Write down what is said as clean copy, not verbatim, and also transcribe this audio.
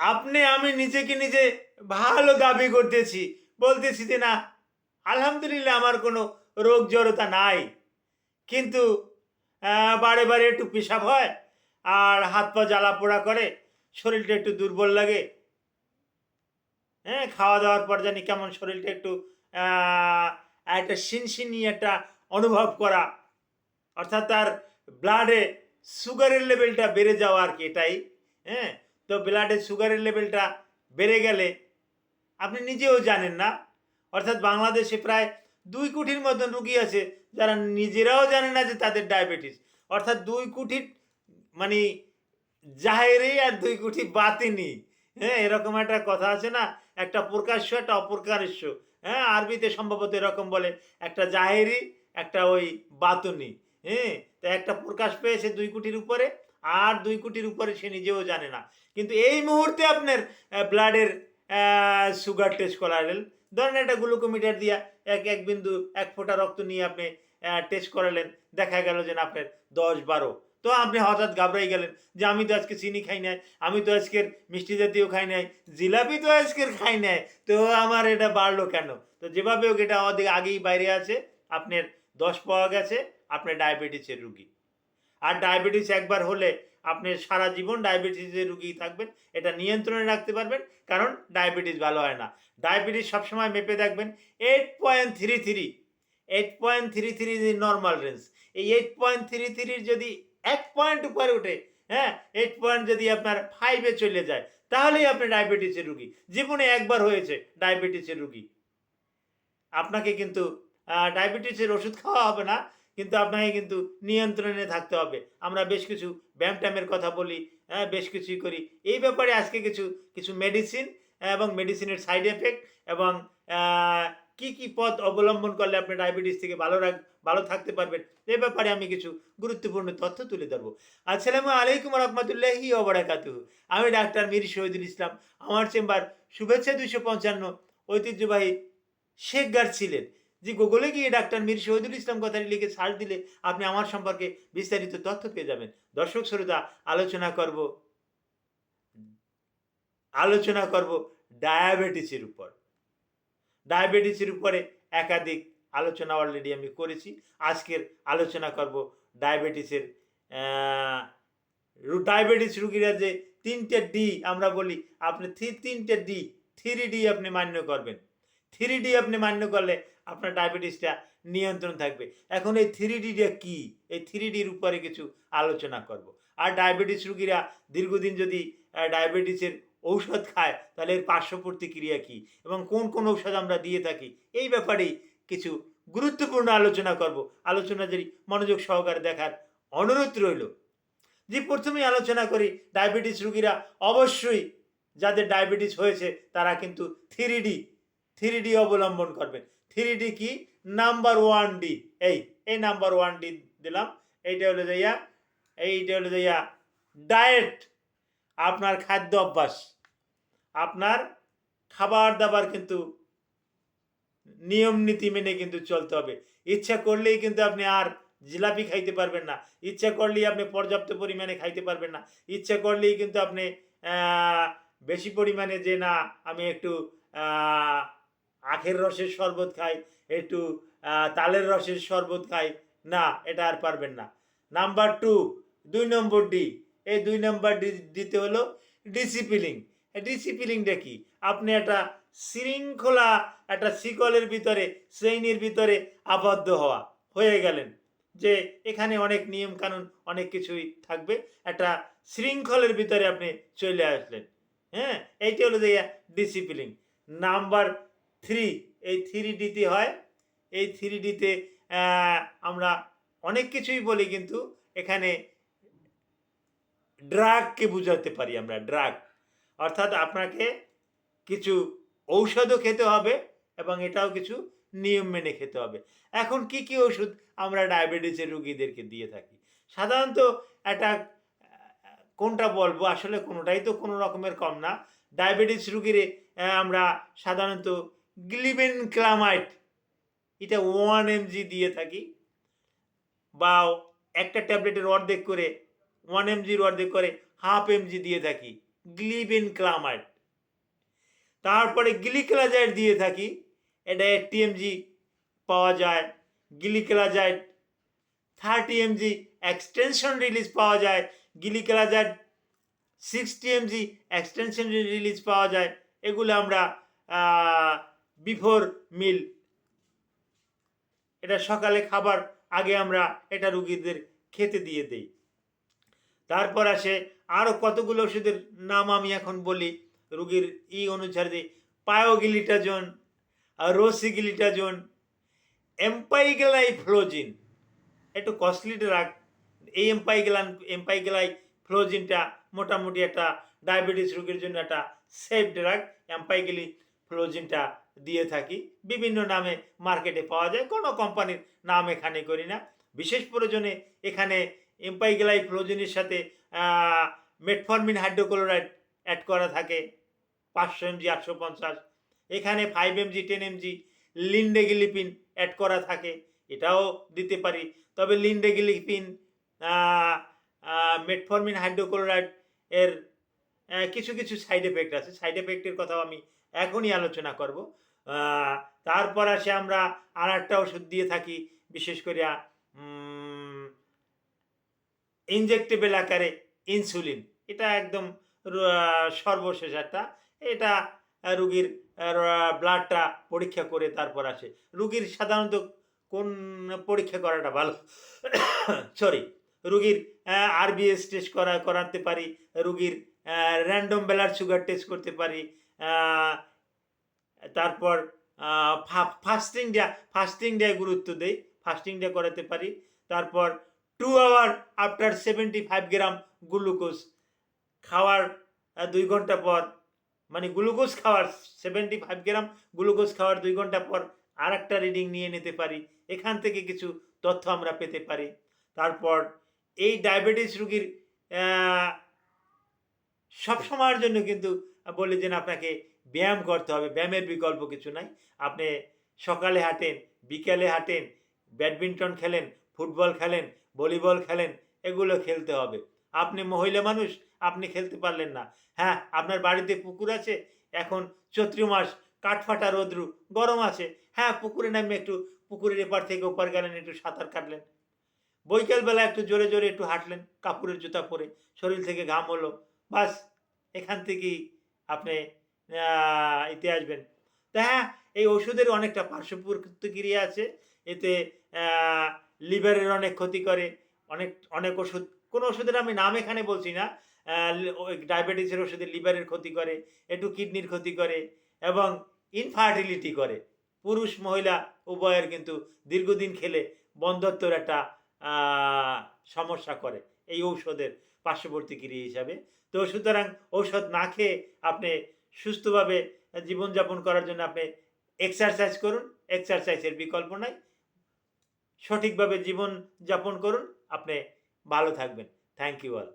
আপনি আমি নিজেকে নিজে ভালো দাবি করতেছি, বলতেছি যে না আলহামদুলিল্লাহ আমার কোনো রোগ জড়তা নাই। কিন্তু বারে বারে একটু পেশাব হয়, আর হাত পা জ্বালা পোড়া করে, শরীরটা একটু দুর্বল লাগে। হ্যাঁ, খাওয়া দাওয়ার পর জানি কেমন শরীরটা একটু আহ, একটা শিনশিনি একটা অনুভব করা, অর্থাৎ তার ব্লাডে সুগারের লেভেলটা বেড়ে যাওয়া আর কি, এটাই। হ্যাঁ, তো ব্লাডে সুগারের লেভেলটা বেড়ে গেলে আপনি নিজেও জানেন না, অর্থাৎ বাংলাদেশে প্রায় 2 কোটির মতন রুগী আছে যারা নিজেরাও জানে না যে তাদের ডায়াবেটিস। অর্থাৎ 2 কোটির মানে জাহেরি আর 2 কোটি বাতিনি। হ্যাঁ, এরকম একটা কথা আছে না, একটা প্রকাশ্য একটা অপ্রকাশ্য। হ্যাঁ, আরবিতে সম্ভবত এরকম বলে, একটা জাহেরি একটা ওই বাতুনি। হ্যাঁ, তো একটা প্রকাশ পেয়েছে 2 কোটির উপরে, আর 2 কোটির উপরে সে নিজেও জানে না। কিন্তু এই মুহূর্তে আপনার ব্লাডের সুগার টেস্ট করালেন, ধরেন একটা গ্লুকোমিটার দিয়া এক এক বিন্দু 1 ফোঁটা রক্ত নিয়ে আপনি টেস্ট করালেন, দেখা গেল যে না আপনার 10-12। তো আপনি হঠাৎ ঘাবড়াই গেলেন যে আমি তো আজকে চিনি খাই নাই, আমি তো আজকের মিষ্টি জাতীয় খাই নাই, জিলাপি তো আজকের খাই নাই, তো আমার এটা বাড়লো কেন? তো যেভাবে হোক এটা আমাদের আগেই বাইরে আছে, আপনার 10 পাওয়া গেছে, আপনার ডায়াবেটিসের রুগী। আর ডায়াবেটিস একবার হলে আপনি সারা জীবন ডায়াবেটিসের রুগী থাকবেন, এটা নিয়ন্ত্রণে রাখতে পারবেন, কারণ ডায়াবেটিস ভালো হয় না। ডায়াবেটিস সবসময় মেপে দেখবেন 8.33। 8.33 ইজ নর্মাল রেঞ্জ। এই 8.33 যদি 1 পয়েন্ট উপরে উঠে, হ্যাঁ, 8 পয়েন্ট যদি আপনার 5-এ চলে যায়, তাহলেই আপনি ডায়াবেটিসের রুগী। জীবনে একবার হয়েছে ডায়াবেটিসের রুগী, আপনাকে কিন্তু ডায়াবেটিসের ওষুধ খাওয়া হবে না, কিন্তু আপনাকে কিন্তু নিয়ন্ত্রণে থাকতে হবে। আমরা বেশ কিছু ব্যায়াম ট্যায়ামের কথা বলি, হ্যাঁ, বেশ কিছুই করি। এই ব্যাপারে আজকে কিছু কিছু মেডিসিন এবং মেডিসিনের সাইড এফেক্ট এবং কি কি পথ অবলম্বন করলে আপনি ডায়াবেটিস থেকে ভালো থাকতে পারবেন, এ ব্যাপারে আমি কিছু গুরুত্বপূর্ণ তথ্য তুলে ধরবো। আসসালামু আলাইকুম রহমতুল্লাহি ওবরাকাতুহু। আমি ডাক্তার মীর শহীদুল ইসলাম। আমার চেম্বার শুভেচ্ছা 255, ঐতিহ্যবাহী শেখগার ছিলেন। যে গুগলে গিয়ে ডাক্তার মীর শহীদুল ইসলাম কথাটি লিখে সার্চ দিলে আপনি আমার সম্পর্কে বিস্তারিত তথ্য পেয়ে যাবেন। দর্শক শ্রোতা, আলোচনা করব আলোচনা করব ডায়াবেটিসের উপর। ডায়াবেটিসের উপরে একাধিক আলোচনা অলরেডি আমি করেছি। আজকের আলোচনা করব ডায়াবেটিসের ডায়াবেটিস রুগীরা যে 3টে ডি আমরা বলি, আপনি 3টে ডি, 3D আপনি মান্য করবেন। 3D আপনি মান্য করলে আপনার ডায়াবেটিসটা নিয়ন্ত্রণ থাকবে। এখন এই 3Dটা কি, এই 3Dর উপরে কিছু আলোচনা করব। আর ডায়াবেটিস রুগীরা দীর্ঘদিন যদি ডায়াবেটিসের ঔষধ খায়, তাহলে এর পার্শ্ব প্রতিক্রিয়া কী এবং কোন কোন ঔষধ আমরা দিয়ে থাকি, এই ব্যাপারেই কিছু গুরুত্বপূর্ণ আলোচনা করব। আলোচনা যদি মনোযোগ সহকারে দেখার অনুরোধ রইল। যে প্রথমেই আলোচনা করি, ডায়াবেটিস রুগীরা অবশ্যই, যাদের ডায়াবেটিস হয়েছে তারা কিন্তু 3D অবলম্বন করবেন। 3D কি? নাম্বার 1 ডি, এই নাম্বার 1 ডি দিলাম। এইটা হলো যাইয়া ডায়েট, আপনার খাদ্য অভ্যাস, আপনার খাবার দাবার কিন্তু নিয়ম নীতি মেনে কিন্তু চলতে হবে। ইচ্ছা করলেই কিন্তু আপনি আর জিলাপি খাইতে পারবেন না, ইচ্ছা করলেই আপনি পর্যাপ্ত পরিমাণে খাইতে পারবেন না, ইচ্ছা করলেই কিন্তু আপনি বেশি পরিমাণে যে না আমি একটু আখের রসের শরবত খাই, একটু তালের রসের শরবত খাই, না, এটা আর পারবেন না। নাম্বার 2, 2 নম্বর ডি। এই 2 নম্বর দিতে হলো ডিসিপ্লিন। ডিসিপ্লিনটা কি? আপনি একটা শৃঙ্খলা, একটা শিকলের ভিতরে, শ্রেণীর ভিতরে আবদ্ধ হয়ে গেলেন, যে এখানে অনেক নিয়ম কানুন অনেক কিছুই থাকবে, একটা শৃঙ্খলের ভিতরে আপনি চলে আসলেন। হ্যাঁ, এইটা হলো যে ডিসিপ্লিন। নাম্বার 3, এই 3ডিতে হয়, এই 3ডিতে আমরা অনেক কিছুই বলি, কিন্তু এখানে ড্রাগকে বুঝাতে পারি আমরা, ড্রাগ। অর্থাৎ আপনাকে কিছু ঔষধও খেতে হবে এবং এটাও কিছু নিয়ম মেনে খেতে হবে। এখন কি কি ওষুধ আমরা ডায়াবেটিসের রুগীদেরকে দিয়ে থাকি? সাধারণত একটা কোনটা বলবো, আসলে কোনোটাই তো কোনো রকমের কম না। ডায়াবেটিস রুগীরে আমরা সাধারণত গ্লিবেনক্লামাইড, এটা 1 mg দিয়ে থাকি, বা একটা ট্যাবলেটের অর্ধেক করে 1 mg অর্ধেক করে 1/2 mg দিয়ে থাকি। গ্লিবেনক্লামাইড। তারপরে গ্লিকেলাজাইড দিয়ে থাকি, এটা 80 mg পাওয়া যায়। গ্লিকেলাজাইড 30 mg এক্সটেনশন রিলিজ পাওয়া যায়। গ্লিকেলাজাইড 60 mg এক্সটেনশন রিলিজ পাওয়া যায়। এগুলো আমরা বিফোর মিল, এটা সকালে খাবার আগে আমরা এটা রুগীদের খেতে দিয়ে দেই। তারপর আসে আরও কতগুলো ওষুধের নাম আমি এখন বলি রুগীর অনুসারে: পায়োগ্লিটাজোন, রোসিগ্লিটাজোন, এম্পাইগ্লাইফ্লোজিন। একটু কস্টলি ড্রাগ। এই এম্পাইগ্লাইফ্লোজিনটা মোটামুটি একটা ডায়াবেটিস রোগীর জন্য একটা সেফ ড্রাগ। এম্পাইগ্লাইফ্লোজিনটা দিয়ে থাকি, বিভিন্ন নামে মার্কেটে পাওয়া যায়, কোনো কোম্পানির নাম এখানে করি না। বিশেষ প্রয়োজনে এখানে এম্পাইগ্লাইফ্লোজিনের সাথে মেটফরমিন হাইড্রোক্লোরাইড অ্যাড করা থাকে 500 mg 850। এখানে 5 mg 10 mg লিন্ডেগিলিপিন অ্যাড করা থাকে, এটাও দিতে পারি। তবে লিন্ডেগিলিপিন, মেটফরমিন হাইড্রোক্লোরাইড এর কিছু কিছু সাইড এফেক্ট আছে। সাইড এফেক্টের কথাও আমি এখনই আলোচনা করব। তারপর আসে আমরা আর একটা ওষুধ দিয়ে থাকি, বিশেষ করে ইনজেক্টেবল আকারে ইনসুলিন। এটা একদম সর্বশেষ একটা। এটা রুগীর ব্লাডটা পরীক্ষা করে তারপর আসে। রুগীর সাধারণত কোন পরীক্ষা করাটা ভালো? সরি, রুগীর আরবিএস টেস্ট করাতে পারি, রুগীর র্যান্ডম ব্লাড সুগার টেস্ট করতে পারি, তারপর ফাস্টিং ডে গুরুত্ব দেই, ফাস্টিং ডে করাতে পারি। তারপর 2 আওয়ার আফটার 75 গ্রাম গ্লুকোজ খাওয়ার 2 ঘন্টা পর, মানে গ্লুকোজ খাওয়ার 75 গ্রাম গ্লুকোজ খাওয়ার 2 ঘন্টা পর আর একটা রিডিং নিয়ে নিতে পারি। এখান থেকে কিছু তথ্য আমরা পেতে পারি। তারপর এই ডায়াবেটিস রোগীর সবসময়ের জন্য কিন্তু বলি যে আপনাকে ব্যায়াম করতে হবে, ব্যায়ামের বিকল্প কিছু নাই। আপনি সকালে হাঁটেন, বিকেলে হাঁটেন, ব্যাডমিন্টন খেলেন, ফুটবল খেলেন, ভলিবল খেলেন, এগুলো খেলতে হবে। আপনি মহিলা মানুষ, আপনি খেলতে পারলেন না, হ্যাঁ আপনার বাড়িতে পুকুর আছে, এখন চৈত্র মাস, কাঠফাটা রোদ্রু, গরম আছে, হ্যাঁ পুকুরে নামে একটু পুকুরের এপার থেকে ওপার গেলেন, একটু সাঁতার কাটলেন, বৈকালবেলা একটু জোরে জোরে একটু হাঁটলেন কাপড়ের জুতা পরে, শরীর থেকে ঘাম হলো, বাস এখান থেকেই আপনি এতে আসবেন। তা হ্যাঁ, এই ওষুধের অনেকটা পার্শ্ব প্রতিক্রিয়া আছে। এতে লিভারের অনেক ক্ষতি করে। অনেক ওষুধ, কোনো ওষুধের আমি নাম এখানে বলছি না। ডায়াবেটিসের ওষুধে লিভারের ক্ষতি করে, একটু কিডনির ক্ষতি করে এবং ইনফার্টিলিটি করে। পুরুষ মহিলা উভয়ের কিন্তু দীর্ঘদিন খেলে বন্ধ্যত্বর একটা সমস্যা করে এই ঔষধের পার্শ্ব প্রতিক্রিয়া হিসাবে। তো সুতরাং ঔষধ না খেয়ে আপনি সুস্থভাবে জীবনযাপন করার জন্য আপনি এক্সারসাইজ করুন, এক্সারসাইজের বিকল্প নাই। সঠিকভাবে জীবনযাপন করুন, আপনি ভালো থাকবেন। Thank you all.